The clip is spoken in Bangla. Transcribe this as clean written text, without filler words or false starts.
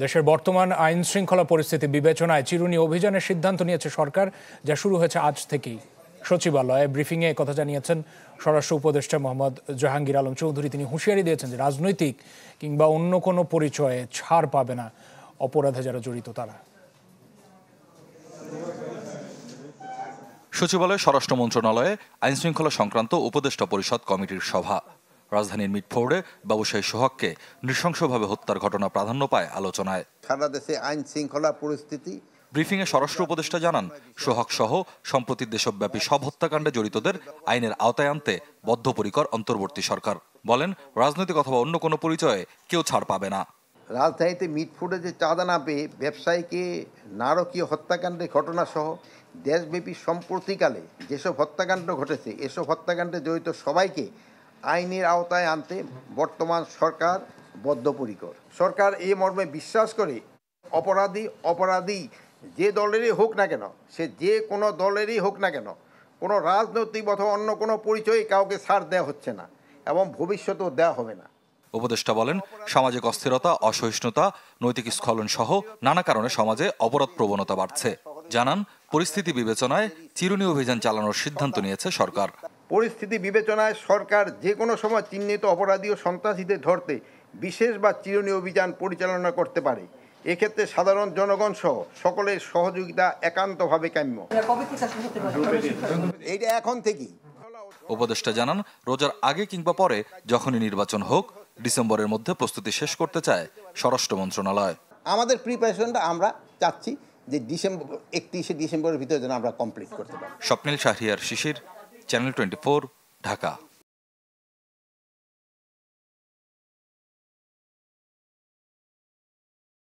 দেশের বর্তমান আইন শৃঙ্খলা পরিস্থিতি বিবেচনায় চিরুনি অভিযানের সিদ্ধান্ত নিয়েছে সরকার, যা শুরু হয়েছে আজ থেকেই। সচিবালয়ে ব্রিফিংয়ে কথা জানিয়েছেন স্বরাষ্ট্র উপদেষ্টা মোহাম্মদ জাহাঙ্গীর আলম চৌধুরী। তিনি হুঁশিয়ারি দিয়েছেন যে রাজনৈতিক কিংবা অন্য কোনো পরিচয়ে ছাড় পাবে না অপরাধে যারা জড়িত তারা। সচিবালয়ে স্বরাষ্ট্র মন্ত্রণালয়ে আইন শৃঙ্খলা সংক্রান্ত উপদেষ্টা পরিষদ কমিটির সভা। রাজধানীর মিটফোর্ডে ব্যবসায়ী সোহাগকে নৃশংসভাবে হত্যার ঘটনা প্রাধান্য পায় আলোচনায়। সারা দেশে আইন শৃঙ্খলা পরিস্থিতি ব্রিফিংয়ে স্বরাষ্ট্র উপদেষ্টা জানান, সোহাগ সহ সম্প্রতি দেশব্যাপী সব হত্যাকাণ্ডে জড়িতদের আইনের আওতায় আনতে বদ্ধপরিকর অন্তর্বর্তী সরকার। বলেন, রাজনৈতিক অথবা অন্য কোনো পরিচয়ে কেউ ছাড় পাবে না। রাজধানীতে মিটফুডে যে চাঁদা না পেয়ে ব্যবসায়ীকে নারকীয় হত্যাকাণ্ডের ঘটনা সহ দেশব্যাপী সম্প্রতিকালে যেসব হত্যাকাণ্ড ঘটেছে, এসব হত্যাকাণ্ডে জড়িত সবাইকে আইনের আওতায় আনতে বর্তমান সরকার বদ্ধপরিকর। সরকার এই মর্মে বিশ্বাস করে অপরাধী যে দলেরই হোক না কেন, সে যে কোনো দলেরই হোক না কেন, কোনো রাজনৈতিক অথবা অন্য কোনো পরিচয়ে কাউকে ছাড় দেওয়া হচ্ছে না এবং ভবিষ্যতেও দেওয়া হবে না। উপদেষ্টা বলেন, সামাজিক অস্থিরতা, অসহিষ্ণুতা, নৈতিক স্খলন সহ নানা কারণে সমাজে অপরাধ প্রবণতা বাড়ছে। জানান, পরিস্থিতি বিবেচনায় চিরুনি অভিযান চালানোর সিদ্ধান্ত নিয়েছে সরকার। পরিস্থিতি বিবেচনায় সরকার যে কোনো সময় চিহ্নিত অপরাধী ও সন্ত্রাসীদের ধরতে বিশেষ বা চিরুনি অভিযান পরিচালনা করতে পারে। এক্ষেত্রে সাধারণ জনগণ সহ সকলের সহযোগিতা একান্তভাবে কাম্য। এইটা এখন থেকেই। উপদেষ্টা জানান, রোজার আগে কিংবা পরে যখনই নির্বাচন হোক, ডিসেম্বরের মধ্যে প্রস্তুতি শেষ করতে চায় স্বরাষ্ট্র মন্ত্রণালয়। আমাদের প্রিপারেশনটা আমরা চাচ্ছি যে 31শে ডিসেম্বরের ভিতরে যেন আমরা কমপ্লিট করতে পারি। স্বপ্নিল শাহরিয়ার শিশির, চ্যানেল 24, ঢাকা।